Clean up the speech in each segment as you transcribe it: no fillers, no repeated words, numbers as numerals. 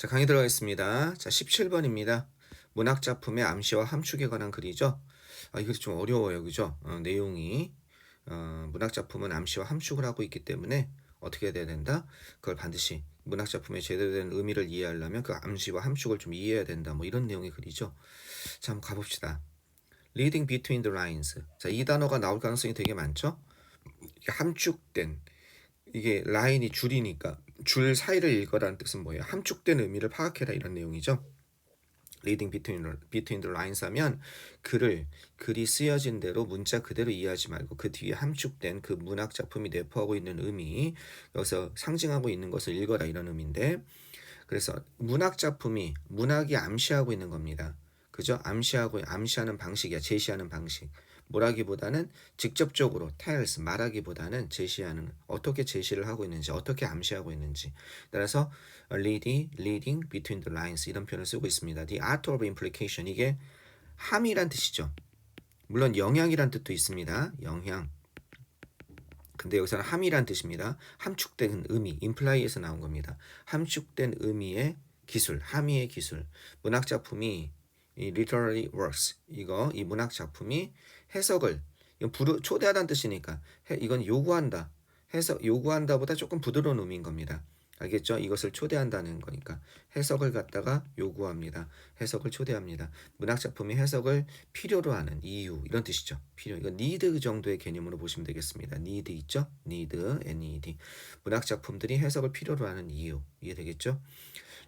자, 강의 들어가겠습니다. 자, 17번입니다. 문학작품의 암시와 함축에 관한 글이죠. 이거 좀 어려워요. 그죠? 내용이. 문학작품은 암시와 함축을 하고 있기 때문에 어떻게 해야 된다? 그걸 반드시 문학작품의 제대로 된 의미를 이해하려면 그 암시와 함축을 좀 이해해야 된다. 뭐 이런 내용의 글이죠. 자, 한번 가봅시다. Reading between the lines. 자, 이 단어가 나올 가능성이 되게 많죠? 이게 함축된, 이게 라인이 줄이니까 줄 사이를 읽어라는 뜻은 뭐예요? 함축된 의미를 파악해라 이런 내용이죠. Reading between the lines 하면 글이 쓰여진 대로 문자 그대로 이해하지 말고 그 뒤에 함축된 그 문학 작품이 내포하고 있는 의미, 여기서 상징하고 있는 것을 읽어라 이런 의미인데, 그래서 문학 작품이 문학이 암시하고 있는 겁니다. 그죠? 암시하는 방식이야. 제시하는 방식. 뭐라기보다는 직접적으로 tells 말하기보다는 제시하는, 어떻게 제시를 하고 있는지, 어떻게 암시하고 있는지. 따라서 reading between the lines 이런 표현을 쓰고 있습니다. The art of implication, 이게 함이란 뜻이죠. 물론 영향이란 뜻도 있습니다. 영향. 근데 여기서는 함이란 뜻입니다. 함축된 의미, imply에서 나온 겁니다. 함축된 의미의 기술, 함의의 기술. 문학 작품이 이 literary works, 이 문학 작품이 해석을, 이건 초대하다는 뜻이니까 이건 요구한다. 요구한다보다 조금 부드러운 의미인 겁니다. 알겠죠? 이것을 초대한다는 거니까 해석을 갖다가 요구합니다. 해석을 초대합니다. 문학 작품이 해석을 필요로 하는 이유, 이런 뜻이죠. 필요. 이건 need 정도의 개념으로 보시면 되겠습니다. need 있죠? need, need. 문학 작품들이 해석을 필요로 하는 이유. 이해되겠죠?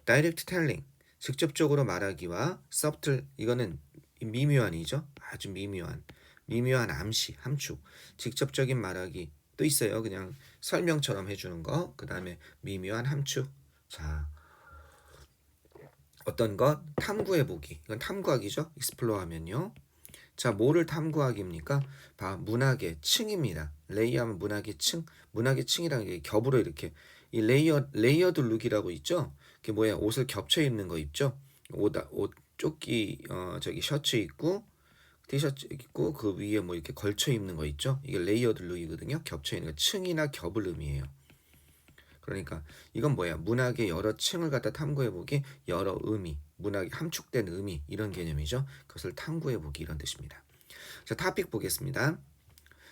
direct telling, 직접적으로 말하기와 subtle, 이거는 미묘한이죠. 아주 미묘한 암시, 함축. 직접적인 말하기 또 있어요. 그냥 설명처럼 해주는 거. 그 다음에 미묘한 함축. 자, 어떤 것? 탐구해보기. 이건 탐구하기죠. explore 하면요. 자, 뭐를 탐구하기입니까? 문학의 층입니다. 레이하면 문학의 층. 문학의 층이라는 게 겹으로 이렇게, 이 레이어드 룩이라고 있죠. 그게 뭐야? 옷을 겹쳐 입는 거 입죠. 옷 조끼, 셔츠 입고 티셔츠 입고 그 위에 뭐 이렇게 걸쳐 입는 거 있죠. 이게 레이어드 룩이거든요. 겹쳐 있는 거, 층이나 겹을 의미해요. 그러니까 이건 뭐야? 문학의 여러 층을 갖다 탐구해보기, 여러 의미, 문학의 함축된 의미, 이런 개념이죠. 그것을 탐구해보기, 이런 뜻입니다. 자, 토픽 보겠습니다.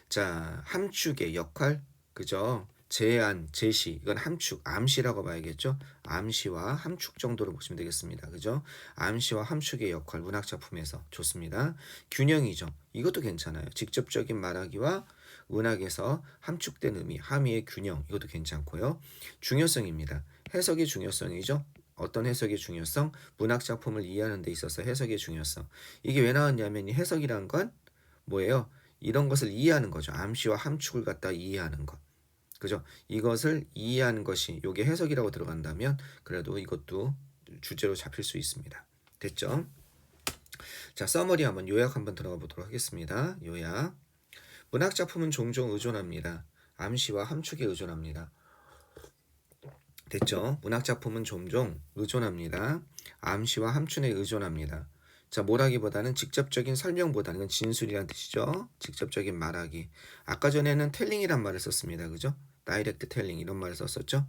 자, 함축의 역할, 그죠? 제안, 제시, 이건 함축, 암시라고 봐야겠죠? 암시와 함축 정도로 보시면 되겠습니다. 그죠? 암시와 함축의 역할, 문학 작품에서 좋습니다. 균형이죠. 이것도 괜찮아요. 직접적인 말하기와 문학에서 함축된 의미, 함의의 균형, 이것도 괜찮고요. 중요성입니다. 해석의 중요성이죠. 어떤 해석의 중요성? 문학 작품을 이해하는 데 있어서 해석의 중요성. 이게 왜 나왔냐면, 이 해석이란 건 뭐예요? 이런 것을 이해하는 거죠. 암시와 함축을 갖다 이해하는 것. 그죠? 이것을 이해하는 것이 요게 해석이라고 들어간다면 그래도 이것도 주제로 잡힐 수 있습니다. 됐죠? 자, 서머리 한번, 요약 한번 들어가 보도록 하겠습니다. 요약. 문학 작품은 종종 의존합니다. 암시와 함축에 의존합니다. 됐죠? 문학 작품은 종종 의존합니다. 암시와 함축에 의존합니다. 자, 뭐라기보다는 직접적인 설명보다는, 이건 진술이란 뜻이죠. 직접적인 말하기. 아까 전에는 텔링이란 말을 썼습니다. 그죠? 다이렉트 텔링 이런 말을 썼었죠.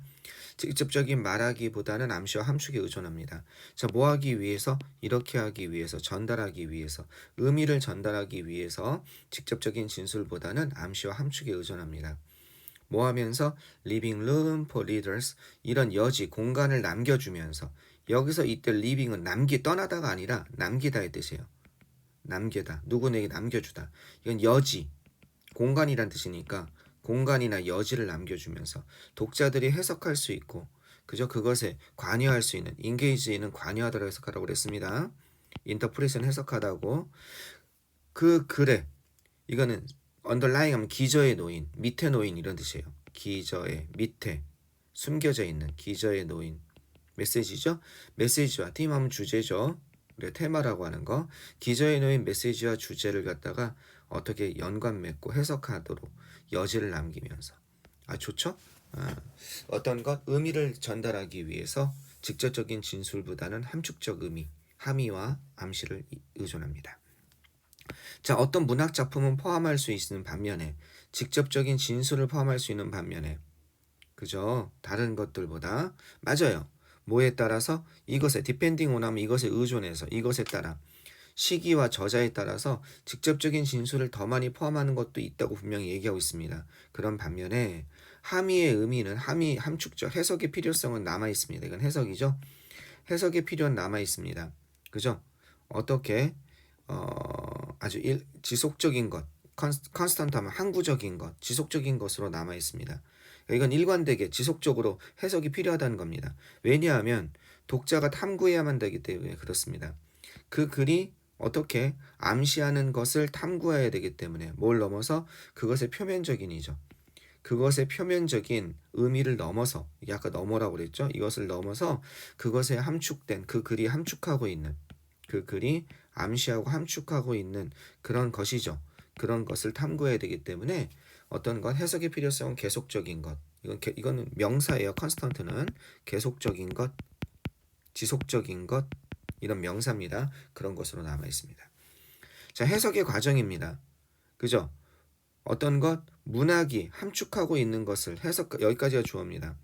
직접적인 말하기보다는 암시와 함축에 의존합니다. 자, 뭐 하기 위해서? 이렇게 하기 위해서, 전달하기 위해서, 의미를 전달하기 위해서 직접적인 진술보다는 암시와 함축에 의존합니다. 뭐 하면서? Leaving room for readers, 이런 여지, 공간을 남겨주면서, 여기서 이때 leaving은 떠나다가 아니라 남기다의 뜻이에요. 남겨다, 누구에게 남겨주다. 이건 여지, 공간이란 뜻이니까 공간이나 여지를 남겨주면서 독자들이 해석할 수 있고, 그죠? 그것에 관여할 수 있는, engage는 관여하다라고 해석하라고 그랬습니다. interpret은 해석하다고. 그 글에, 이거는 underlying 하면 기저에 놓인, 밑에 놓인 이런 뜻이에요. 기저의 밑에 숨겨져 있는, 기저에 놓인 메시지죠. 메시지와, 팀하면 주제죠. 그래, 테마라고 하는 거. 기저에 놓인 메시지와 주제를 갖다가 어떻게 연관 맺고 해석하도록 여지를 남기면서. 좋죠? 어떤 것, 의미를 전달하기 위해서 직접적인 진술보다는 함축적 의미, 함의와 암시를 의존합니다. 자, 어떤 문학 작품은 포함할 수 있는 반면에, 직접적인 진술을 포함할 수 있는 반면에, 그죠? 다른 것들보다, 맞아요. 뭐에 따라서 이것에 depending on 하면 이것에 의존해서 이것에 따라 시기와 저자에 따라서 직접적인 진술을 더 많이 포함하는 것도 있다고 분명히 얘기하고 있습니다. 그런 반면에 함의의 의미는 함축적 해석의 필요성은 남아 있습니다. 이건 해석이죠. 해석의 필요는 남아 있습니다. 그죠? 어떻게 아주 지속적인 것, 컨스턴트 하면 항구적인 것, 지속적인 것으로 남아 있습니다. 이건 일관되게 지속적으로 해석이 필요하다는 겁니다. 왜냐하면 독자가 탐구해야만 되기 때문에 그렇습니다. 그 글이 어떻게 암시하는 것을 탐구해야 되기 때문에 뭘 넘어서 그것의 표면적인이죠. 그것의 표면적인 의미를 넘어서, 이게 아까 넘어라고 그랬죠. 이것을 넘어서 그것에 함축된 그 글이 함축하고 있는 그 글이 암시하고 함축하고 있는 그런 것이죠. 그런 것을 탐구해야 되기 때문에 어떤 것 해석의 필요성은 계속적인 것. 이거는 명사예요. 컨스턴트는 계속적인 것, 지속적인 것 이런 명사입니다. 그런 것으로 남아 있습니다. 자, 해석의 과정입니다. 그죠? 어떤 것 문학이 함축하고 있는 것을 해석 여기까지가 주어입니다.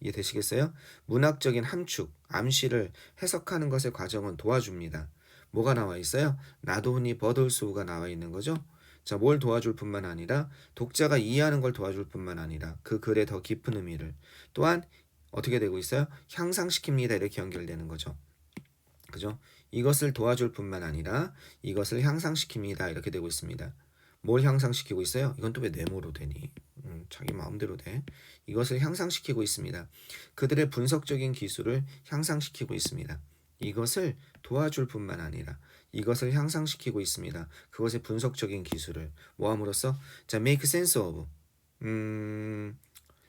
이해되시겠어요? 문학적인 함축, 암시를 해석하는 것의 과정은 도와줍니다. 뭐가 나와 있어요? 나도니 버돌소가 나와 있는 거죠. 자, 뭘 도와줄 뿐만 아니라 독자가 이해하는 걸 도와줄 뿐만 아니라 그 글의 더 깊은 의미를 또한 어떻게 되고 있어요? 향상시킵니다. 이렇게 연결되는 거죠. 그죠? 이것을 도와줄 뿐만 아니라 이것을 향상시킵니다. 이렇게 되고 있습니다. 뭘 향상시키고 있어요? 이건 또 왜 네모로 되니? 자기 마음대로 돼. 이것을 향상시키고 있습니다. 그들의 분석적인 기술을 향상시키고 있습니다. 이것을 도와줄 뿐만 아니라 이것을 향상시키고 있습니다. 그것의 분석적인 기술을 뭐함으로써 자, make sense of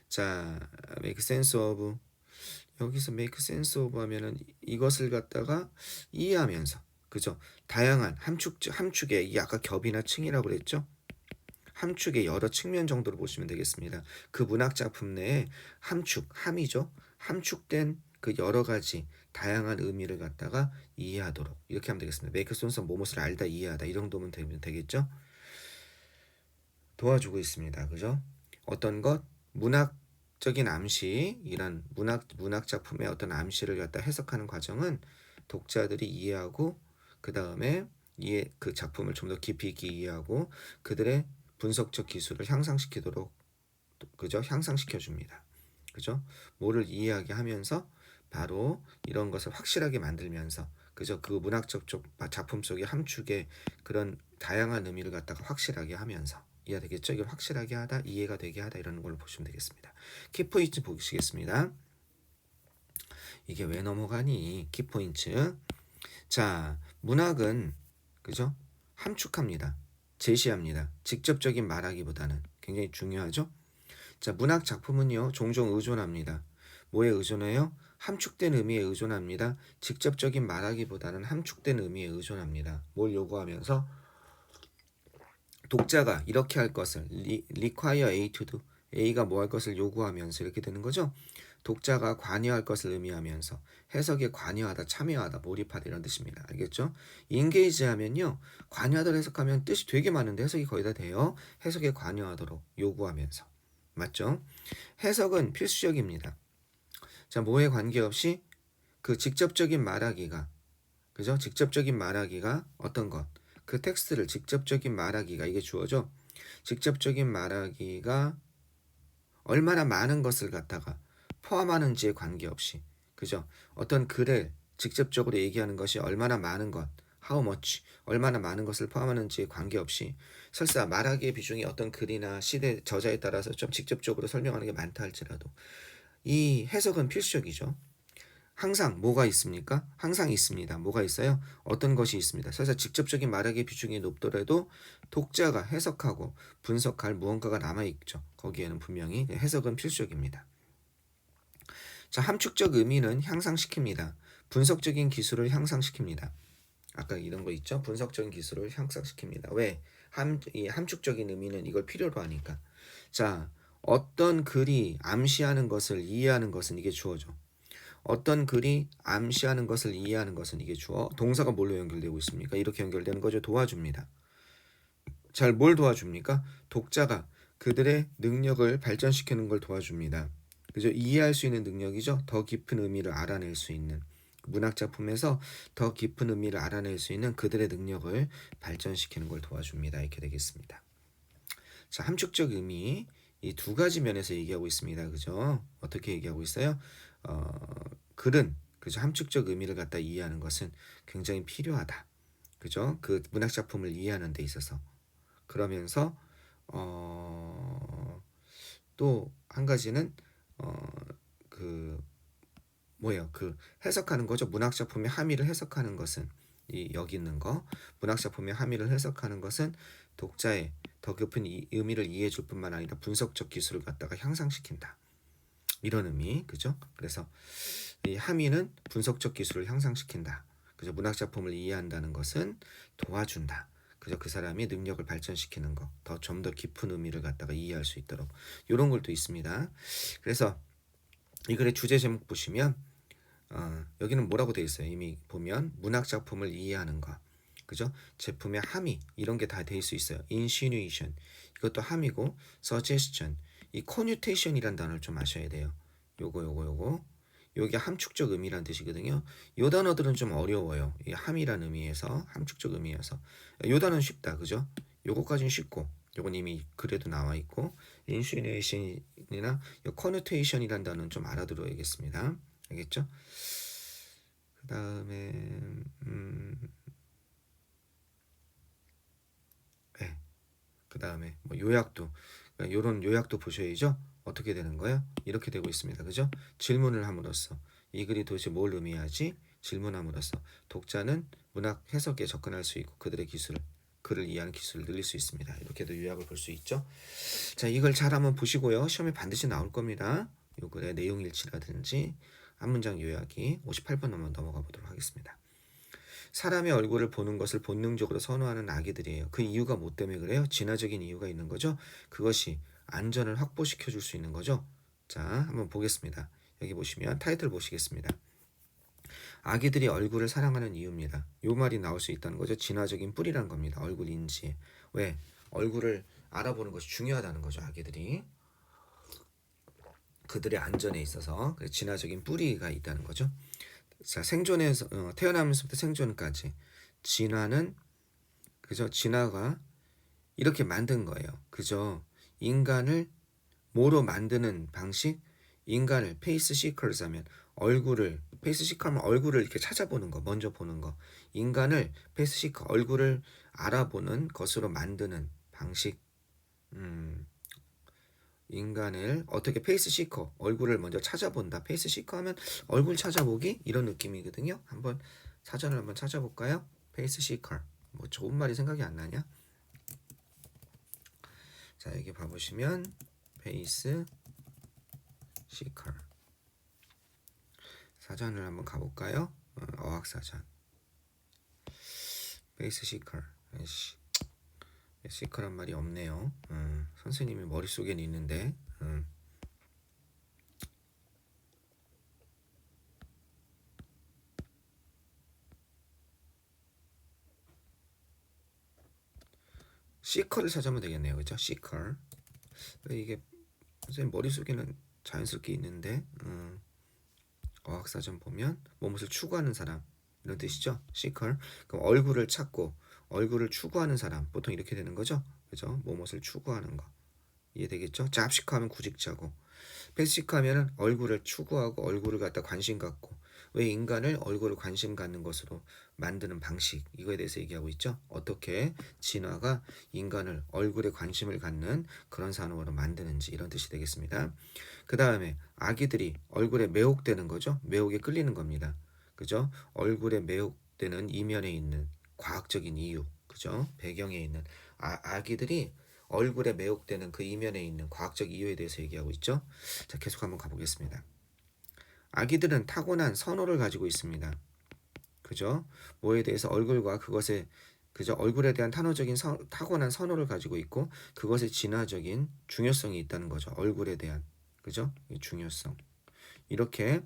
자, make sense of 여기서 make sense of 하면은 이것을 갖다가 이해하면서 그죠? 다양한 함축의 이 아까 겹이나 층이라고 그랬죠? 함축의 여러 측면 정도로 보시면 되겠습니다. 그 문학 작품 내에 함이죠. 함축된 그 여러 가지 다양한 의미를 갖다가 이해하도록 이렇게 하면 되겠습니다. make sense of 뭐뭇을 알다 이해하다 이 정도면 되겠죠? 도와주고 있습니다. 그죠? 어떤 것 문학적인 암시 이런 문학 작품의 어떤 암시를 갖다 해석하는 과정은 독자들이 이해하고 그 다음에 그 작품을 좀 더 깊이 있게 이해하고 그들의 분석적 기술을 향상시키도록 그죠? 향상시켜 줍니다. 그죠? 뭐를 이해하게 하면서 바로 이런 것을 확실하게 만들면서 그죠? 그 문학적 작품 속의 함축의 그런 다양한 의미를 갖다가 확실하게 하면서 이해되겠죠? 이걸 확실하게 하다, 이해가 되게 하다 이런 걸로 보시면 되겠습니다. 키포인트 보시겠습니다. 이게 왜 넘어가니? 키포인트. 자, 문학은 그죠? 함축합니다. 제시합니다. 직접적인 말하기보다는 굉장히 중요하죠. 자, 문학 작품은요 종종 의존합니다. 뭐에 의존해요? 함축된 의미에 의존합니다. 직접적인 말하기보다는 함축된 의미에 의존합니다. 뭘 요구하면서 독자가 이렇게 할 것을 require A to do A가 뭐 할 것을 요구하면서 이렇게 되는 거죠. 독자가 관여할 것을 의미하면서 해석에 관여하다, 참여하다, 몰입하다 이런 뜻입니다. 알겠죠? engage 하면요. 관여하다 해석하면 뜻이 되게 많은데 해석이 거의 다 돼요. 해석에 관여하도록 요구하면서. 맞죠? 해석은 필수적입니다. 자, 뭐에 관계없이 그 직접적인 말하기가 그죠? 직접적인 말하기가 어떤 것? 그 텍스트를 직접적인 말하기가 이게 주어져. 직접적인 말하기가 얼마나 많은 것을 갖다가 포함하는지에 관계없이 그죠? 어떤 글을 직접적으로 얘기하는 것이 얼마나 많은 것, how much, 얼마나 많은 것을 포함하는지에 관계없이 설사 말하기의 비중이 어떤 글이나 시대 저자에 따라서 좀 직접적으로 설명하는 게 많다 할지라도 이 해석은 필수적이죠. 항상 뭐가 있습니까? 항상 있습니다. 뭐가 있어요? 어떤 것이 있습니다. 설사 직접적인 말하기의 비중이 높더라도 독자가 해석하고 분석할 무언가가 남아있죠. 거기에는 분명히 해석은 필수적입니다. 자, 함축적 의미는 향상시킵니다. 분석적인 기술을 향상시킵니다. 아까 이런 거 있죠? 분석적인 기술을 향상시킵니다. 왜? 이 함축적인 의미는 이걸 필요로 하니까. 자, 어떤 글이 암시하는 것을 이해하는 것은 이게 주어져. 어떤 글이 암시하는 것을 이해하는 것은 이게 주어. 동사가 뭘로 연결되고 있습니까? 이렇게 연결되는 거죠. 도와줍니다. 잘 뭘 도와줍니까? 독자가 그들의 능력을 발전시키는 걸 도와줍니다. 그죠? 이해할 수 있는 능력이죠. 더 깊은 의미를 알아낼 수 있는 문학 작품에서 더 깊은 의미를 알아낼 수 있는 그들의 능력을 발전시키는 걸 도와줍니다. 이렇게 되겠습니다. 자, 함축적 의미 이 두 가지 면에서 얘기하고 있습니다. 그죠? 어떻게 얘기하고 있어요? 어, 글은 그죠? 함축적 의미를 갖다 이해하는 것은 굉장히 필요하다. 그죠? 그 문학 작품을 이해하는 데 있어서 그러면서 또 한 가지는 그 뭐예요? 그 해석하는 거죠. 문학 작품의 함의를 해석하는 것은 이 여기 있는 거 문학 작품의 함의를 해석하는 것은 독자의 더 깊은 의미를 이해해 줄 뿐만 아니라 분석적 기술을 갖다가 향상시킨다. 이런 의미, 그죠? 그래서 이 함의는 분석적 기술을 향상시킨다. 그죠? 문학 작품을 이해한다는 것은 도와준다. 그죠? 그 사람이 능력을 발전시키는 거, 좀 더 깊은 의미를 갖다가 이해할 수 있도록 이런 것도 있습니다. 그래서 이 글의 주제 제목 보시면 여기는 뭐라고 되어 있어요? 이미 보면 문학 작품을 이해하는 것, 그죠? 제품의 함의 이런 게 다 돼 있을 수 있어요. insinuation 이것도 함이고, suggestion 이 connotation이란 단어를 좀 아셔야 돼요. 요거 요게 함축적 의미란 뜻이거든요. 요 단어들은 좀 어려워요. 이 함이란 의미에서 함축적 의미에서 요 단어는 쉽다, 그죠? 요거까지는 쉽고 요건 이미 글에도 나와 있고 insinuation이나 connotation이란 단어는 좀 알아들어야겠습니다. 알겠죠? 그 다음에 네. 그 다음에 뭐 요약도 요런 요약도 보셔야죠. 어떻게 되는 거예요? 이렇게 되고 있습니다. 그죠? 질문을 함으로써 이 글이 도대체 뭘 의미하지? 질문함으로써 독자는 문학 해석에 접근할 수 있고 그들의 기술을 글을 이해하는 기술을 늘릴 수 있습니다. 이렇게도 요약을 볼 수 있죠. 자, 이걸 잘 한번 보시고요. 시험에 반드시 나올 겁니다. 요 글의 내용 일치라든지 한 문장 요약이 58번 한번 넘어가 보도록 하겠습니다. 사람의 얼굴을 보는 것을 본능적으로 선호하는 아기들이에요. 그 이유가 뭐 때문에 그래요? 진화적인 이유가 있는 거죠. 그것이 안전을 확보시켜 줄 수 있는 거죠. 자, 한번 보겠습니다. 여기 보시면 타이틀 보시겠습니다. 아기들이 얼굴을 사랑하는 이유입니다. 요 말이 나올 수 있다는 거죠. 진화적인 뿌리라는 겁니다. 얼굴 인지. 왜? 얼굴을 알아보는 것이 중요하다는 거죠. 아기들이. 그들의 안전에 있어서 진화적인 뿌리가 있다는 거죠. 자, 생존에서 태어나면서부터 생존까지 진화는 그죠? 진화가 이렇게 만든 거예요. 그죠? 인간을 뭐로 만드는 방식? 인간을 페이스 시커스 하면 얼굴을 페이스 시커 하면 얼굴을 이렇게 찾아보는 거, 먼저 보는 거. 인간을 페이스 시커 얼굴을 알아보는 것으로 만드는 방식. 인간을 어떻게 페이스 시커 얼굴을 먼저 찾아본다. 페이스 시커 하면 얼굴 찾아보기 이런 느낌이거든요. 한번 사전을 한번 찾아볼까요? 페이스 시커 뭐 좋은 말이 생각이 안 나냐? 자, 여기 봐보시면 페이스 시커 사전을 한번 가볼까요? 어학사전 페이스 시커 시커란 말이 없네요. 선생님이 머릿속에는 있는데 시커를 찾으면 되겠네요. 그죠? 시커 이게 선생님 머릿속에는 자연스럽게 있는데 어학사전 보면 무엇을 추구하는 사람 이런 뜻이죠. seeker. 그럼 얼굴을 찾고 얼굴을 추구하는 사람 보통 이렇게 되는 거죠. 그죠? 무엇을 추구하는 거 이해되겠죠? 잡시커 하면 구직자고 패시커 하면은 얼굴을 추구하고 얼굴을 갖다 관심 갖고 왜 인간을 얼굴을 관심 갖는 것으로 만드는 방식 이거에 대해서 얘기하고 있죠. 어떻게 진화가 인간을 얼굴에 관심을 갖는 그런 산업으로 만드는지 이런 뜻이 되겠습니다. 그 다음에 아기들이 얼굴에 매혹되는 거죠. 매혹에 끌리는 겁니다. 그죠? 얼굴에 매혹되는 이면에 있는 과학적인 이유, 그죠? 배경에 있는 아기들이 얼굴에 매혹되는 그 이면에 있는 과학적 이유에 대해서 얘기하고 있죠. 자, 계속 한번 가보겠습니다. 아기들은 타고난 선호를 가지고 있습니다. 그죠? 뭐에 대해서 얼굴과 그것에 그죠? 얼굴에 대한 타고난 선호를 가지고 있고 그것의 진화적인 중요성이 있다는 거죠. 얼굴에 대한 그죠? 이 중요성. 이렇게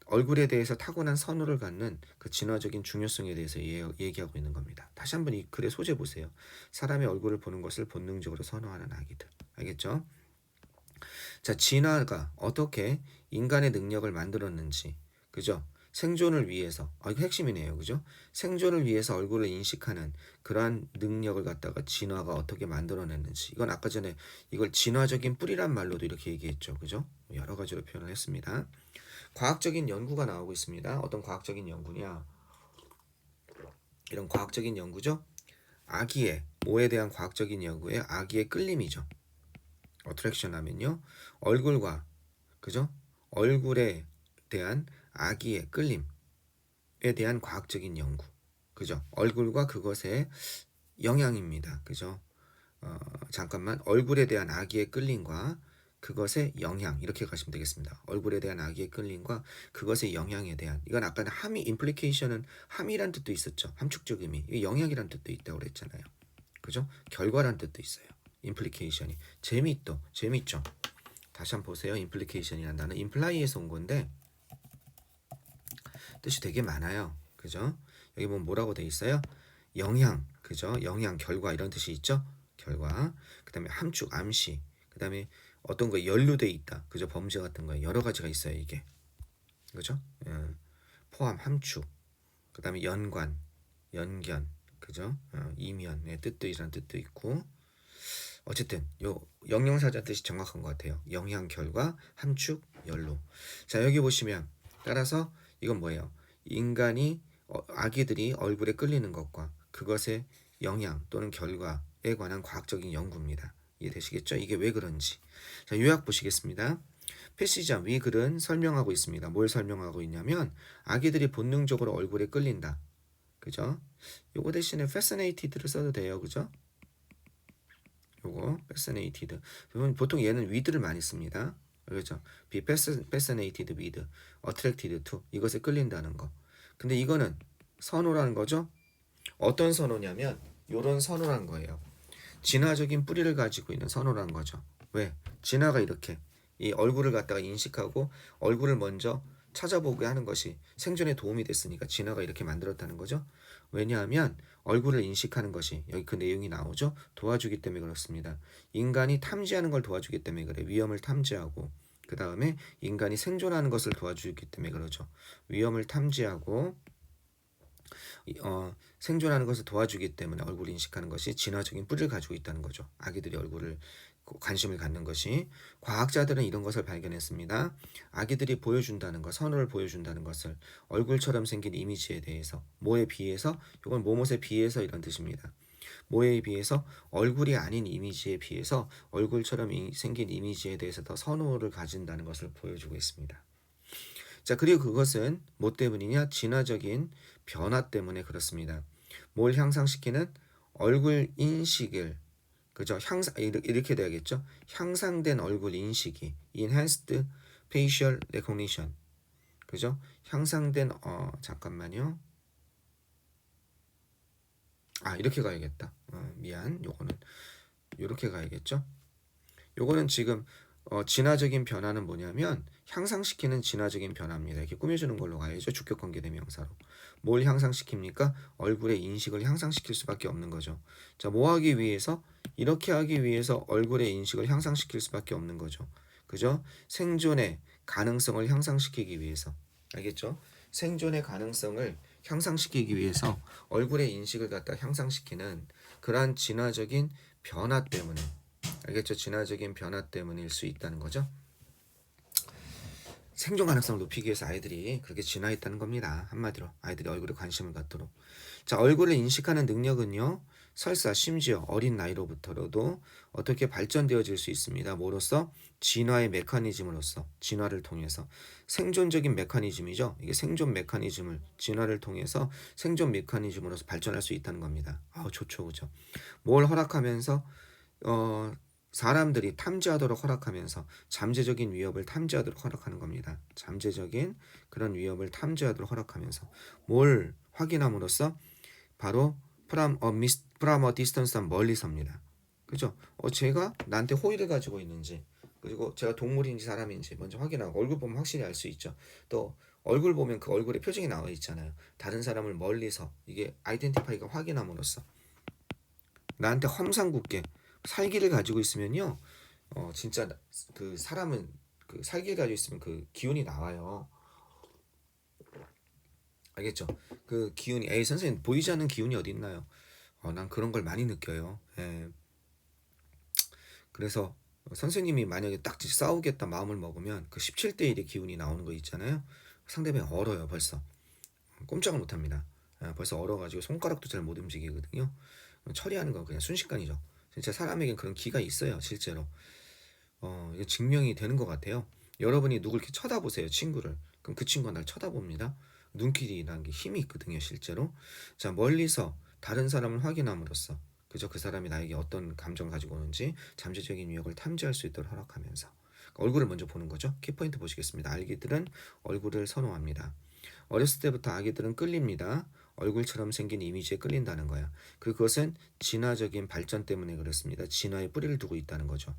얼굴에 대해서 타고난 선호를 갖는 그 진화적인 중요성에 대해서 얘기하고 있는 겁니다. 다시 한번 이 글의 소재 보세요. 사람의 얼굴을 보는 것을 본능적으로 선호하는 아기들. 알겠죠? 자, 진화가 어떻게 인간의 능력을 만들었는지, 그죠? 생존을 위해서, 이거 핵심이네요, 그죠? 생존을 위해서 얼굴을 인식하는 그러한 능력을 갖다가 진화가 어떻게 만들어냈는지, 이건 아까 전에 이걸 진화적인 뿌리란 말로도 이렇게 얘기했죠, 그죠? 여러 가지로 표현을 했습니다. 과학적인 연구가 나오고 있습니다. 어떤 과학적인 연구냐? 이런 과학적인 연구죠. 아기의 모에 대한 과학적인 연구에 아기의 끌림이죠. 어트랙션 하면요, 얼굴과, 그죠? 얼굴에 대한 아기의 끌림에 대한 과학적인 연구, 그죠? 얼굴과 그것의 영향입니다, 그죠? 잠깐만, 얼굴에 대한 아기의 끌림과 그것의 영향, 이렇게 가시면 되겠습니다. 얼굴에 대한 아기의 끌림과 그것의 영향에 대한, 이건 아까는 함이, 임플리케이션은 함이란 뜻도 있었죠. 함축적 의미, 이 영향이란 뜻도 있다고 그랬잖아요, 그죠? 결과란 뜻도 있어요. 임플리케이션이 재밌죠. 다시 한번 보세요. 임플리케이션이라는 단어, 임플라이에서 온 건데 뜻이 되게 많아요, 그죠? 여기 보면 뭐라고 돼 있어요? 영향, 그죠? 영향, 결과, 이런 뜻이 있죠. 결과, 그 다음에 함축, 암시, 그 다음에 어떤 거 연루돼 있다, 그죠? 범죄 같은 거 여러 가지가 있어요, 이게, 그죠? 포함, 함축, 그 다음에 연관, 연견, 그죠? 이면의 뜻도, 이런 뜻도 있고, 어쨌든 요 영영사전 뜻이 정확한 것 같아요. 영향, 결과, 함축, 연루. 자, 여기 보시면, 따라서 이건 뭐예요? 인간이, 아기들이 얼굴에 끌리는 것과 그것의 영향 또는 결과에 관한 과학적인 연구입니다. 이해되시겠죠? 이게 왜 그런지. 자, 요약 보시겠습니다. 패시자 위 글은 설명하고 있습니다. 뭘 설명하고 있냐면, 아기들이 본능적으로 얼굴에 끌린다, 그죠? 요거 대신에 fascinated를 써도 돼요, 그죠? 요거 fascinated. 보통 얘는 with를 많이 씁니다. 그렇죠? be fascinated with, attracted to, 이것에 끌린다는 거. 근데 이거는 선호라는 거죠. 어떤 선호냐면 요런 선호란 거예요. 진화적인 뿌리를 가지고 있는 선호란 거죠. 왜? 진화가 이렇게 이 얼굴을 갖다가 인식하고 얼굴을 먼저 찾아보게 하는 것이 생존에 도움이 됐으니까 진화가 이렇게 만들었다는 거죠. 왜냐하면 얼굴을 인식하는 것이, 여기 그 내용이 나오죠, 도와주기 때문에 그렇습니다. 인간이 탐지하는 걸 도와주기 때문에 그래. 위험을 탐지하고, 그 다음에 인간이 생존하는 것을 도와주기 때문에 그러죠. 위험을 탐지하고 생존하는 것을 도와주기 때문에 얼굴을 인식하는 것이 진화적인 뿌리를 가지고 있다는 거죠. 아기들이 얼굴을 관심을 갖는 것이. 과학자들은 이런 것을 발견했습니다. 아기들이 보여준다는 것, 선호를 보여준다는 것을 얼굴처럼 생긴 이미지에 대해서, 뭐에 비해서, 이건 뭐뭇에 비해서 이런 뜻입니다. 뭐에 비해서, 얼굴이 아닌 이미지에 비해서 얼굴처럼 생긴 이미지에 대해서 더 선호를 가진다는 것을 보여주고 있습니다. 자, 그리고 그것은 뭐 때문이냐? 진화적인 변화 때문에 그렇습니다. 뭘 향상시키는? 얼굴 인식을, 그죠? 이렇게 돼야겠죠? 향상된 얼굴 인식이, enhanced facial recognition, 그죠? 향상된, 잠깐만요. 이렇게 가야겠다. 미안. 요거는 이렇게 가야겠죠? 요거는 지금 진화적인 변화는 뭐냐면 향상시키는 진화적인 변화입니다. 이렇게 꾸며주는 걸로 가야죠. 주격관계 대명사로. 뭘 향상시킵니까? 얼굴의 인식을 향상시킬 수밖에 없는 거죠. 자, 뭐 하기 위해서? 이렇게 하기 위해서 얼굴의 인식을 향상시킬 수밖에 없는 거죠. 그죠? 생존의 가능성을 향상시키기 위해서. 알겠죠? 생존의 가능성을 향상시키기 위해서 얼굴의 인식을 갖다 향상시키는 그러한 진화적인 변화 때문에, 알겠죠? 진화적인 변화 때문일 수 있다는 거죠. 생존 가능성을 높이기 위해서 아이들이 그렇게 진화했다는 겁니다. 한마디로 아이들이 얼굴에 관심을 갖도록. 자, 얼굴을 인식하는 능력은요, 설사 심지어 어린 나이로부터라도 어떻게 발전되어질 수 있습니다. 뭐로써? 진화의 메커니즘으로서, 진화를 통해서. 생존적인 메커니즘이죠. 이게 생존 메커니즘을, 진화를 통해서 생존 메커니즘으로서 발전할 수 있다는 겁니다. 좋죠, 그죠? 뭘 허락하면서 사람들이 탐지하도록 허락하면서 잠재적인 위협을 탐지하도록 허락하는 겁니다. 잠재적인 그런 위협을 탐지하도록 허락하면서 뭘 확인함으로써? 바로 from a distance, 멀리서입니다. 그죠? 제가 나한테 호의를 가지고 있는지, 그리고 제가 동물인지 사람인지 먼저 확인하고, 얼굴 보면 확실히 알 수 있죠. 또 얼굴 보면 그 얼굴에 표정이 나와 있잖아요. 다른 사람을 멀리서, 이게 아이덴티파이가 확인함으로써 나한테 험상궂게 살기를 가지고 있으면요, 진짜 그 사람은 그 살기에 달려 있으면 그 기운이 나와요. 알겠죠? 그 기운이 에이 선생님 보이지 않는 기운이 어디 있나요? 난 그런 걸 많이 느껴요. 예. 그래서 선생님이 만약에 딱 싸우겠다 마음을 먹으면 그 17대 1의 기운이 나오는 거 있잖아요. 상대방이 얼어요 벌써. 꼼짝을 못합니다. 벌써 얼어가지고 손가락도 잘 못 움직이거든요. 처리하는 건 그냥 순식간이죠. 진짜 사람에겐 그런 기가 있어요 실제로. 이게 증명이 되는 것 같아요. 여러분이 누굴 이렇게 쳐다보세요 친구를. 그럼 그 친구가 날 쳐다봅니다. 눈길이라는 게 힘이 있거든요 실제로. 자 멀리서 다른 사람을 확인함으로써 그저 그 사람이 나에게 어떤 감정을 가지고 오는지 잠재적인 유혹을 탐지할 수 있도록 허락하면서 얼굴을 먼저 보는 거죠. 키포인트 보시겠습니다. 아기들은 얼굴을 선호합니다. 어렸을 때부터 아기들은 끌립니다. 얼굴처럼 생긴 이미지에 끌린다는 거야. 그것은 진화적인 발전 때문에 그렇습니다. 진화의 뿌리를 두고 있다는 거죠.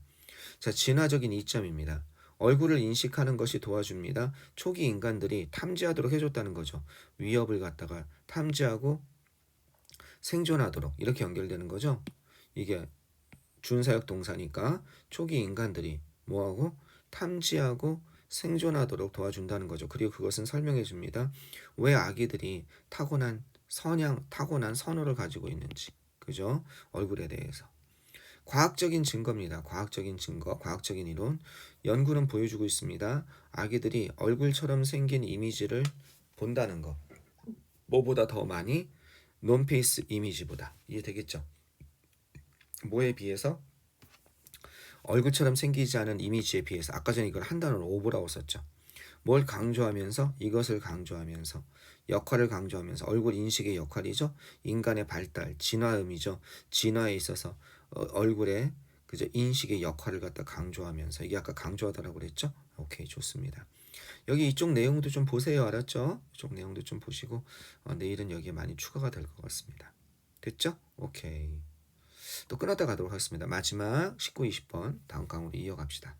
자, 진화적인 이점입니다. 얼굴을 인식하는 것이 도와줍니다. 초기 인간들이 탐지하도록 해줬다는 거죠. 위협을 갖다가 탐지하고 생존하도록 이렇게 연결되는 거죠. 이게 준사역 동사니까 초기 인간들이 뭐하고 탐지하고 생존하도록 도와준다는 거죠. 그리고 그것은 설명해 줍니다. 왜 아기들이 타고난 선호를 가지고 있는지. 그죠? 얼굴에 대해서. 과학적인 증거입니다. 과학적인 증거, 과학적인 이론. 연구는 보여주고 있습니다. 아기들이 얼굴처럼 생긴 이미지를 본다는 거. 뭐보다 더 많이? 논페이스 이미지보다. 이해되겠죠? 뭐에 비해서? 얼굴처럼 생기지 않은 이미지에 비해서. 아까 전에 이걸 한 단어로 오버라고 썼죠. 뭘 강조하면서? 이것을 강조하면서 역할을 강조하면서 얼굴 인식의 역할이죠. 인간의 발달, 진화음이죠. 진화에 있어서 얼굴의 그저 인식의 역할을 갖다 강조하면서 이게 아까 강조하다라고 그랬죠. 오케이 좋습니다. 여기 이쪽 내용도 좀 보세요. 알았죠? 이쪽 내용도 좀 보시고 내일은 여기에 많이 추가가 될 것 같습니다. 됐죠? 오케이. 또 끊었다 가도록 하겠습니다. 마지막 19, 20번 다음 강으로 이어갑시다.